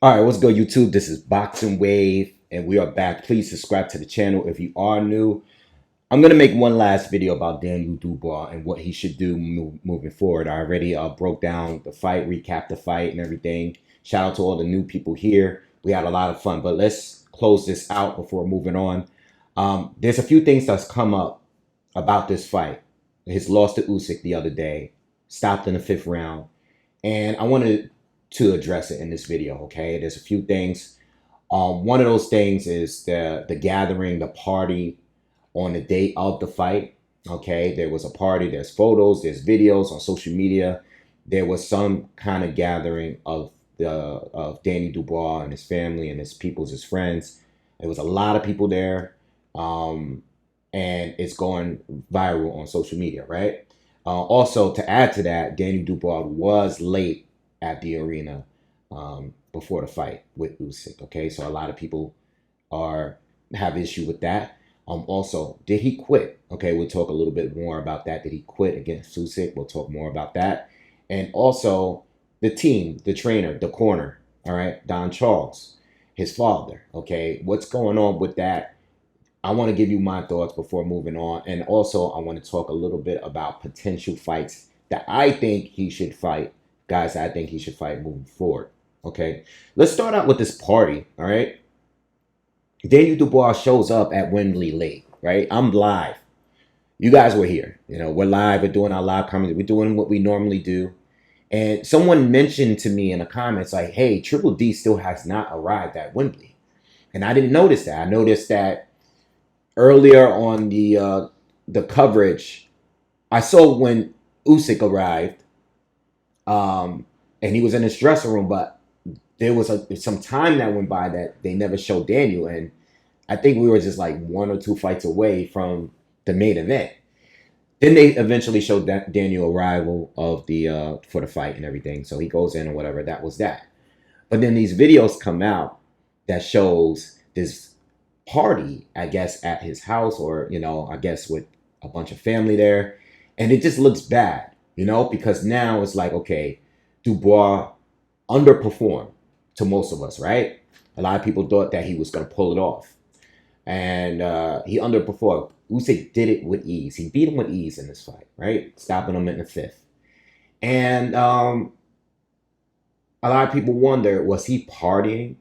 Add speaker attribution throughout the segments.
Speaker 1: All right, what's good, YouTube? This is Boxingwave, and we are back. Please subscribe to the channel if you are new. I'm gonna make one last video about Daniel Dubois and what he should do moving forward. I already broke down the fight, recapped the fight, and everything. Shout out to all the new people here. We had a lot of fun, but let's close this out before moving on. There's a few things that's come up about this fight. His loss to Usyk the other day, stopped in the 5th round, and I wanted to address it in this video. Okay, there's a few things. One of those things is the gathering, the party on the date of the fight. Okay, there was a party. There's photos. There's videos on social media. There was some kind of gathering of Danny Dubois and his family and his peoples, his friends. There was a lot of people there, and it's going viral on social media, right? Also, to add to that, Danny Dubois was late at the arena before the fight with Usyk. Okay, so a lot of people have issue with that. Also, did he quit? Okay, we'll talk a little bit more about that. Did he quit against Usyk? We'll talk more about that. And also, the team, the trainer, the corner. All right, Don Charles, his father. Okay, what's going on with that? I want to give you my thoughts before moving on. And also, I want to talk a little bit about potential fights that I think he should fight, guys I think he should fight moving forward. Okay, let's start out with this party. All right, Daniel Dubois shows up at Wembley late. Right, I'm live. You guys were here. You know, we're live. We're doing our live comments. We're doing what we normally do. And someone mentioned to me in the comments like, "Hey, Triple D still has not arrived at Wembley," and I didn't notice that. I noticed that earlier on the coverage. I saw when Usyk arrived, and he was in his dressing room, but there was some time that went by that they never showed Daniel, and I think we were just like 1 or 2 fights away from the main event. Then they eventually showed that Daniel arrival of the for the fight and everything, so he goes in or whatever. That was that. But then these videos come out that shows this party, I guess, at his house, or I guess with a bunch of family there, and it just looks bad, because now it's like, okay, Dubois underperformed to most of us, right? A lot of people thought that he was going to pull it off, and he underperformed. Usyk did it with ease. He beat him with ease in this fight, right? Stopping him in the 5th. And a lot of people wonder, was he partying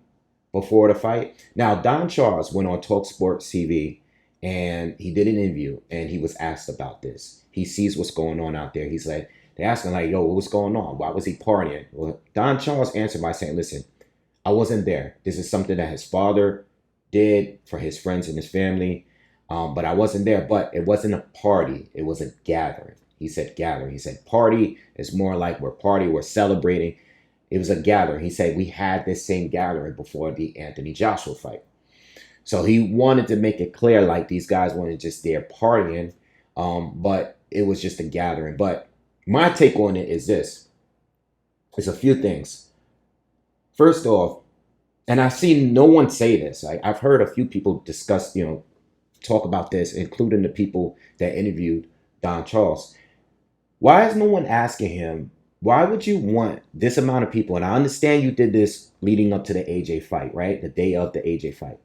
Speaker 1: before the fight? Now, Don Charles went on TalkSport TV and he did an interview and he was asked about this. He sees what's going on out there. He's like, they asked him like, yo, what's going on? Why was he partying? Well, Don Charles answered by saying, listen, I wasn't there. This is something that his father did for his friends and his family. But I wasn't there. But it wasn't a party. It was a gathering. He said gathering. He said party is more like we're celebrating. It was a gathering. He said we had this same gathering before the Anthony Joshua fight. So he wanted to make it clear like these guys weren't just there partying, but it was just a gathering. But my take on it is this. It's a few things. First off, and I've seen no one say this. I've heard a few people discuss, talk about this, including the people that interviewed Don Charles. Why is no one asking him, why would you want this amount of people? And I understand you did this leading up to the AJ fight, right? The day of the AJ fight.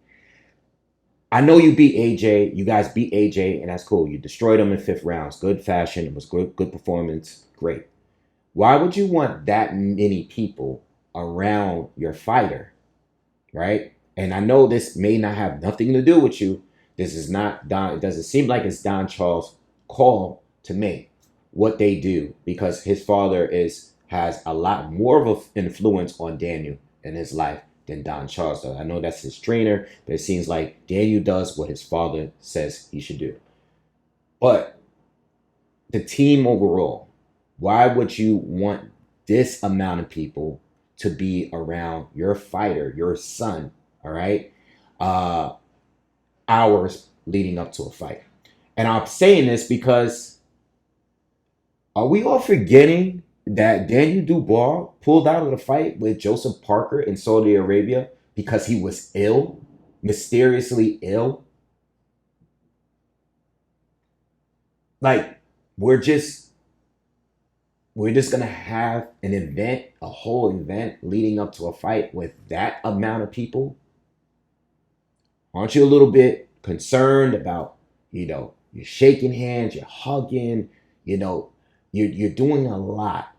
Speaker 1: I know you beat AJ. You guys beat AJ, and that's cool. You destroyed him in 5th rounds. Good fashion. It was good performance. Great. Why would you want that many people around your fighter, right? And I know this may not have nothing to do with you. This is not Don. It doesn't seem like it's Don Charles' call to make what they do, because his father has a lot more of an influence on Daniel in his life than Don Charles does. I know that's his trainer, but it seems like Daniel does what his father says he should do. But the team overall, why would you want this amount of people to be around your fighter, your son, all right? Hours leading up to a fight. And I'm saying this because are we all forgetting that Daniel Dubois pulled out of the fight with Joseph Parker in Saudi Arabia because he was ill, mysteriously ill? Like, we're just we're just gonna have an event, a whole event leading up to a fight with that amount of people? Aren't you a little bit concerned about, you're shaking hands, you're hugging, you know, you're doing a lot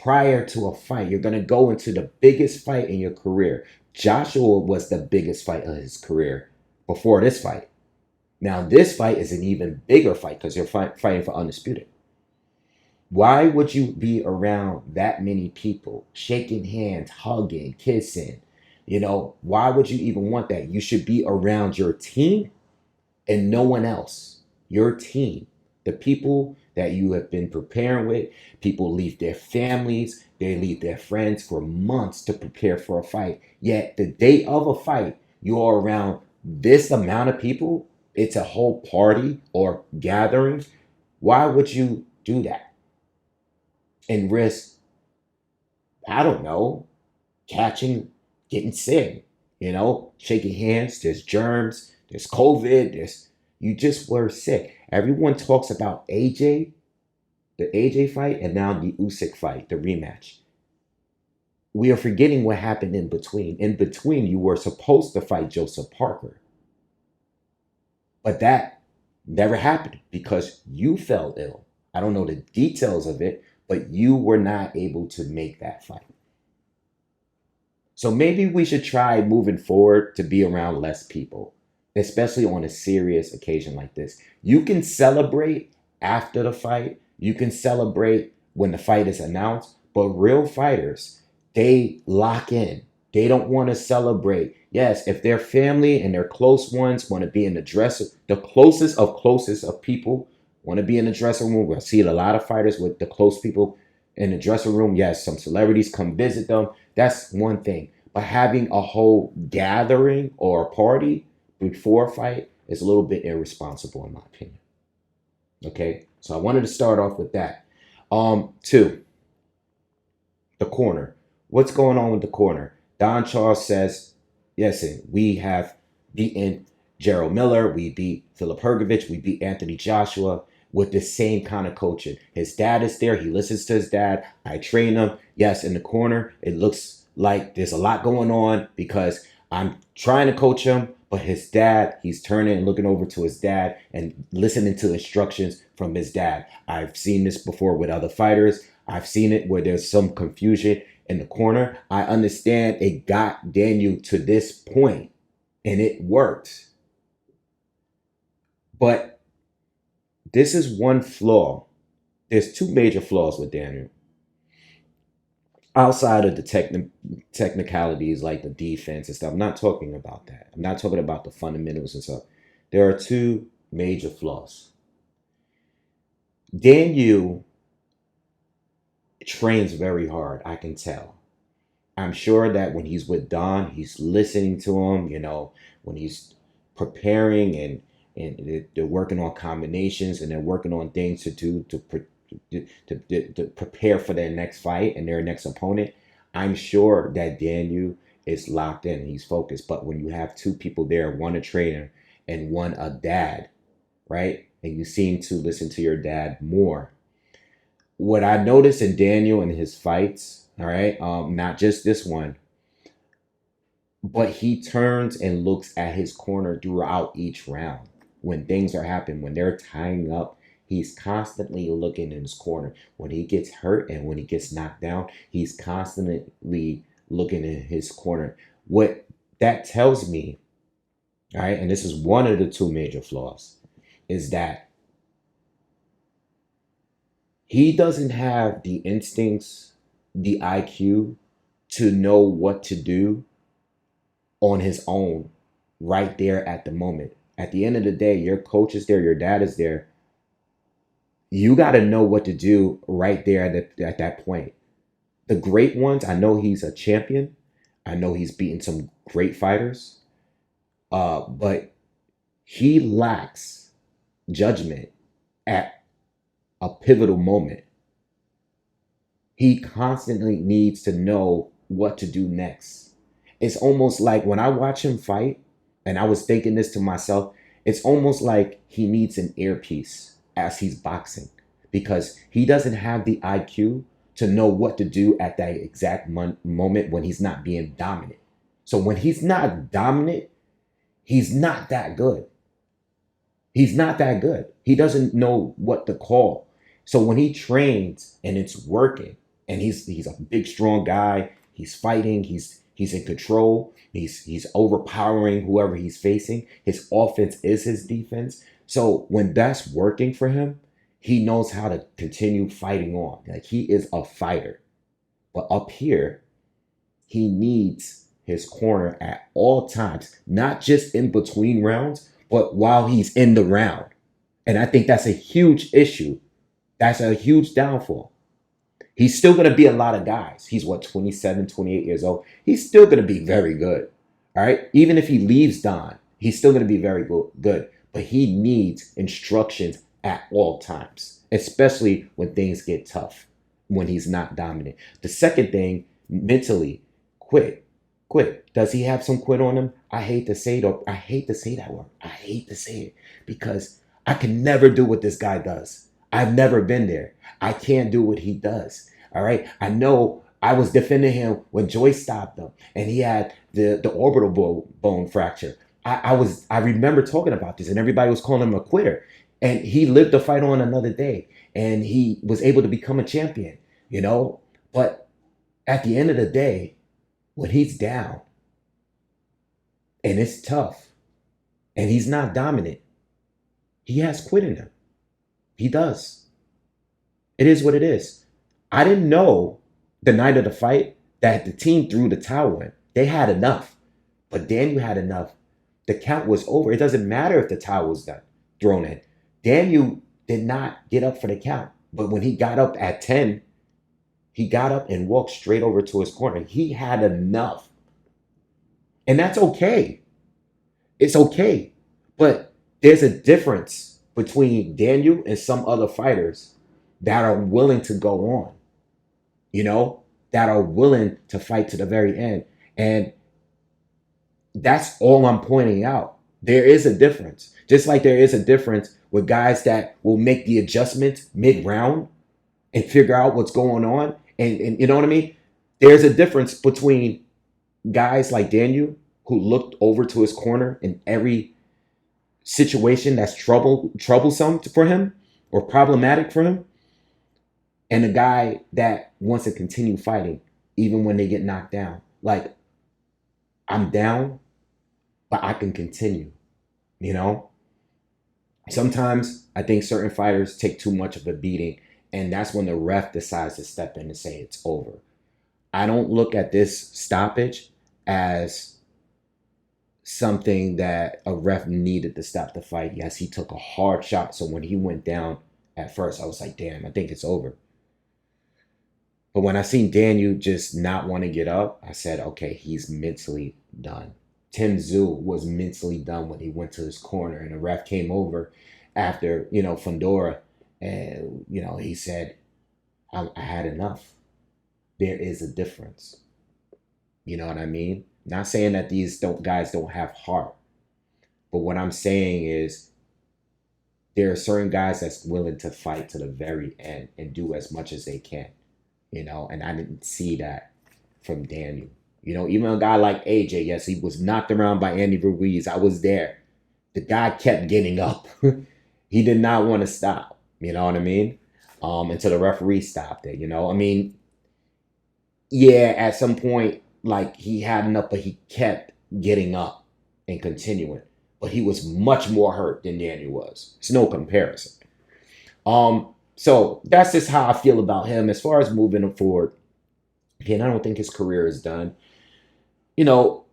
Speaker 1: prior to a fight. You're gonna go into the biggest fight in your career. Joshua was the biggest fight of his career before this fight. Now this fight is an even bigger fight because you're fighting for undisputed. Why would you be around that many people, shaking hands, hugging, kissing? Why would you even want that? You should be around your team and no one else. Your team, the people that you have been preparing with. People leave their families, they leave their friends for months to prepare for a fight. Yet the day of a fight, you're around this amount of people. It's a whole party or gathering. Why would you do that and risk, I don't know, getting sick, shaking hands? There's germs, there's COVID, you just were sick. Everyone talks about the AJ fight, and now the Usyk fight, the rematch. We are forgetting what happened in between. In between, you were supposed to fight Joseph Parker, but that never happened because you fell ill. I don't know the details of it, but you were not able to make that fight. So maybe we should try moving forward to be around less people, especially on a serious occasion like this. You can celebrate after the fight. You can celebrate when the fight is announced, but real fighters, they lock in. They don't want to celebrate. Yes, if their family and their close ones want to be in the dressing, the closest of people want to be in the dressing room. We'll see a lot of fighters with the close people in the dressing room. Yes, some celebrities come visit them. That's one thing. But having a whole gathering or a party before a fight is a little bit irresponsible in my opinion. Okay, so I wanted to start off with that. Two, the corner. What's going on with the corner? Don Charles says, yes, we have beaten Gerald Miller, we beat Philip Hergovich, we beat Anthony Joshua with the same kind of coaching. His dad is there, he listens to his dad, I train him. Yes, in the corner, it looks like there's a lot going on because I'm trying to coach him, but his dad, he's turning and looking over to his dad and listening to instructions from his dad. I've seen this before with other fighters. I've seen it where there's some confusion in the corner. I understand it got Daniel to this point and it worked. But this is one flaw. There's two major flaws with Daniel. Outside of the technicalities like the defense and stuff, I'm not talking about that. I'm not talking about the fundamentals and stuff. There are two major flaws. Daniel trains very hard, I can tell. I'm sure that when he's with Don, he's listening to him, when he's preparing and they're working on combinations and they're working on things to do to prepare for their next fight and their next opponent. I'm sure that Daniel is locked in and he's focused. But when you have two people there, one a trainer and one a dad, right? And you seem to listen to your dad more. What I noticed in Daniel and his fights, all right, not just this one, but he turns and looks at his corner throughout each round. When things are happening, when they're tying up, he's constantly looking in his corner. When he gets hurt and when he gets knocked down, he's constantly looking in his corner. What that tells me, all right, and this is one of the two major flaws, is that he doesn't have the instincts, the IQ to know what to do on his own right there at the moment. At the end of the day, your coach is there, your dad is there. You got to know what to do right there at that point. The great ones, I know he's a champion. I know he's beaten some great fighters. But he lacks judgment at a pivotal moment. He constantly needs to know what to do next. It's almost like when I watch him fight, and I was thinking this to myself, it's almost like he needs an earpiece as he's boxing because he doesn't have the IQ to know what to do at that exact moment when he's not being dominant. So when he's not dominant, he's not that good. He's not that good. He doesn't know what to call. So when he trains and it's working, and he's a big, strong guy, he's fighting, he's in control, he's overpowering whoever he's facing. His offense is his defense. So when that's working for him, he knows how to continue fighting on. Like, he is a fighter. But up here, he needs his corner at all times, not just in between rounds, but while he's in the round. And I think that's a huge issue. That's a huge downfall. He's still going to be a lot of guys. He's what, 27, 28 years old. He's still going to be very good. All right. Even if he leaves Don, he's still going to be very good. But he needs instructions at all times, especially when things get tough, when he's not dominant. The second thing, mentally, quit. Quit. Does he have some quit on him? I hate to say it. I hate to say that word. I hate to say it because I can never do what this guy does. I've never been there. I can't do what he does. All right. I know I was defending him when Joyce stopped him and he had the orbital bone fracture. I remember talking about this and everybody was calling him a quitter. And he lived the fight on another day and he was able to become a champion, you know. But at the end of the day, when he's down and it's tough and he's not dominant, he has quit in him. He does. It is what it is. I didn't know the night of the fight that the team threw the towel in. They had enough. But Daniel had enough. The count was over. It doesn't matter if the towel was thrown in. Daniel did not get up for the count. But when he got up at 10, he got up and walked straight over to his corner. He had enough. And that's okay. It's okay. But there's a difference between Daniel and some other fighters that are willing to go on, you know, that are willing to fight to the very end. And that's all I'm pointing out. There is a difference. Just like there is a difference with guys that will make the adjustment mid-round and figure out what's going on. And you know what I mean? There's a difference between guys like Daniel, who looked over to his corner in every situation that's troublesome for him or problematic for him, and a guy that wants to continue fighting even when they get knocked down. Like, I'm down, but I can continue, you know? Sometimes I think certain fighters take too much of a beating, and that's when the ref decides to step in and say it's over. I don't look at this stoppage as something that a ref needed to stop the fight. Yes, he took a hard shot. So when he went down at first, I was like, damn, I think it's over. But when I seen Daniel just not want to get up, I said, okay, he's mentally done. Tim Tszyu was mentally done when he went to his corner and the ref came over after, you know, Fundora. And, you know, he said, I had enough. There is a difference. You know what I mean? Not saying that these guys don't have heart. But what I'm saying is there are certain guys that's willing to fight to the very end and do as much as they can. You know, and I didn't see that from Daniel. You know, even a guy like AJ, yes, he was knocked around by Andy Ruiz. I was there. The guy kept getting up. He did not want to stop. You know what I mean? Until the referee stopped it, you know? I mean, yeah, at some point, like, he had enough, but he kept getting up and continuing. But he was much more hurt than Daniel was. It's no comparison. So that's just how I feel about him. As far as moving forward, again, I don't think his career is done. You know,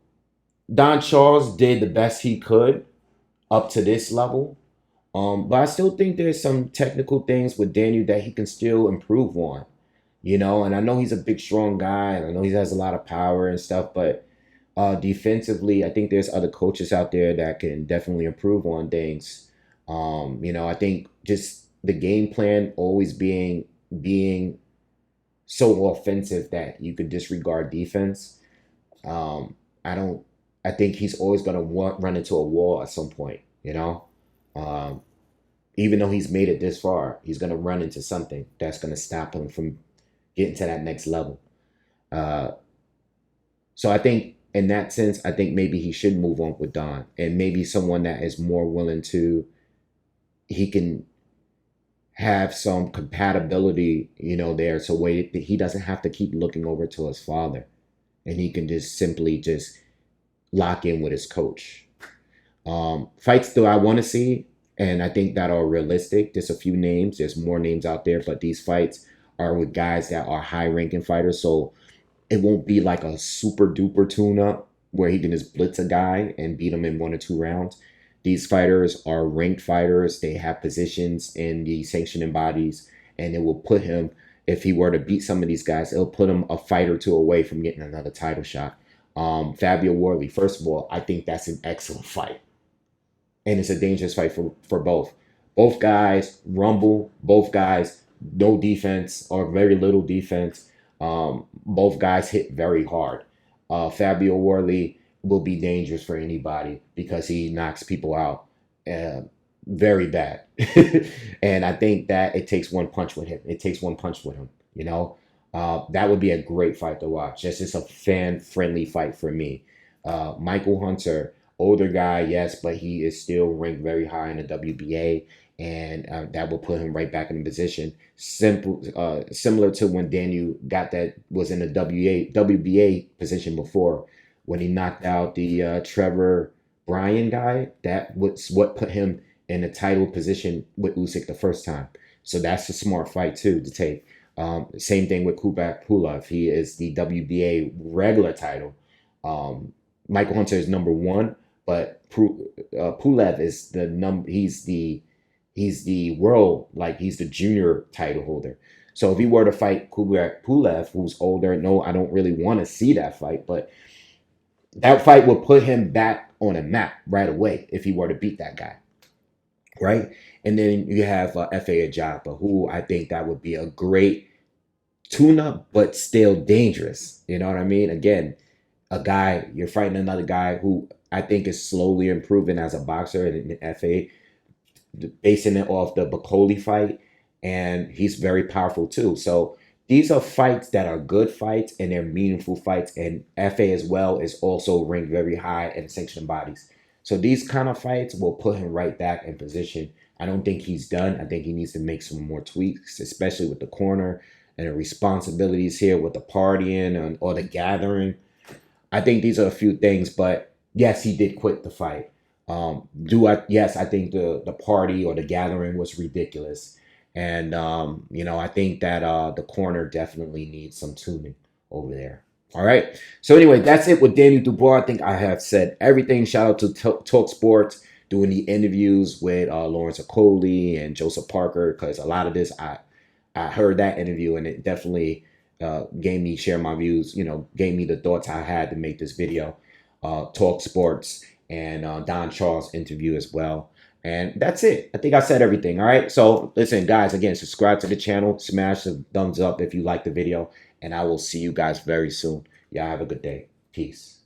Speaker 1: Don Charles did the best he could up to this level. But I still think there's some technical things with Daniel that he can still improve on. You know, and I know he's a big, strong guy, and I know he has a lot of power and stuff, but defensively, I think there's other coaches out there that can definitely improve on things. You know, I think just the game plan always being so offensive that you could disregard defense. I think he's always going to run into a wall at some point, you know? Even though he's made it this far, he's going to run into something that's going to stop him from getting to that next level. Uh, so I think in that sense, I think maybe he should move on with Don, and maybe someone that is more willing to, he can have some compatibility, there. So wait, he doesn't have to keep looking over to his father, and he can just simply just lock in with his coach. Fights do I want to see, and I think that are realistic. There's a few names. There's more names out there, but these fights are with guys that are high ranking fighters. So it won't be like a super duper tune up where he can just blitz a guy and beat him in 1 or 2 rounds. These fighters are ranked fighters. They have positions in the sanctioning bodies, and it will put him, if he were to beat some of these guys, it'll put him a fight or two away from getting another title shot. Fabio Worley, first of all, I think that's an excellent fight. And it's a dangerous fight for both. Both guys rumble. Both guys no defense or very little defense. Both guys hit very hard. Fabio Worley will be dangerous for anybody because he knocks people out very bad. And I think that it takes one punch with him. It takes one punch with him. That would be a great fight to watch. This is a fan-friendly fight for me. Michael Hunter, older guy, yes, but he is still ranked very high in the WBA, and that will put him right back in the position. Similar to when Daniel was in the WBA position before, when he knocked out the Trevor Bryan guy. That was what put him in the title position with Usyk the first time. So that's a smart fight too to take. Same thing with Kubrat Pulev. He is the WBA regular title. Michael Hunter is number one, but Pulev is the number. He's the world, like he's the junior title holder. So if he were to fight Kubrat Pulev, who's older, no, I don't really want to see that fight, but that fight will put him back on a map right away if he were to beat that guy, right? And then you have F.A. Ajapa, who I think that would be a great tune-up, but still dangerous. You know what I mean? Again, a guy, you're fighting another guy who I think is slowly improving as a boxer in F.A., basing it off the Bacoli fight, and he's very powerful too. So these are fights that are good fights, and they're meaningful fights, and F.A. as well is also ranked very high in sanctioned bodies. So these kind of fights will put him right back in position. I don't think he's done. I think he needs to make some more tweaks, especially with the corner and the responsibilities here with the partying or the gathering. I think these are a few things, but yes, he did quit the fight. Yes, I think the party or the gathering was ridiculous. And, I think that the corner definitely needs some tuning over there. All right. So anyway, that's it with Daniel Dubois. I think I have said everything. Shout out to Talk Sports doing the interviews with Lawrence Okoli and Joseph Parker, because a lot of this, I heard that interview, and it definitely share my views, gave me the thoughts I had to make this video. Talk Sports and Don Charles interview as well. And that's it. I think I said everything. All right. So listen, guys, again, subscribe to the channel, smash the thumbs up if you like the video, and I will see you guys very soon. Y'all have a good day. Peace.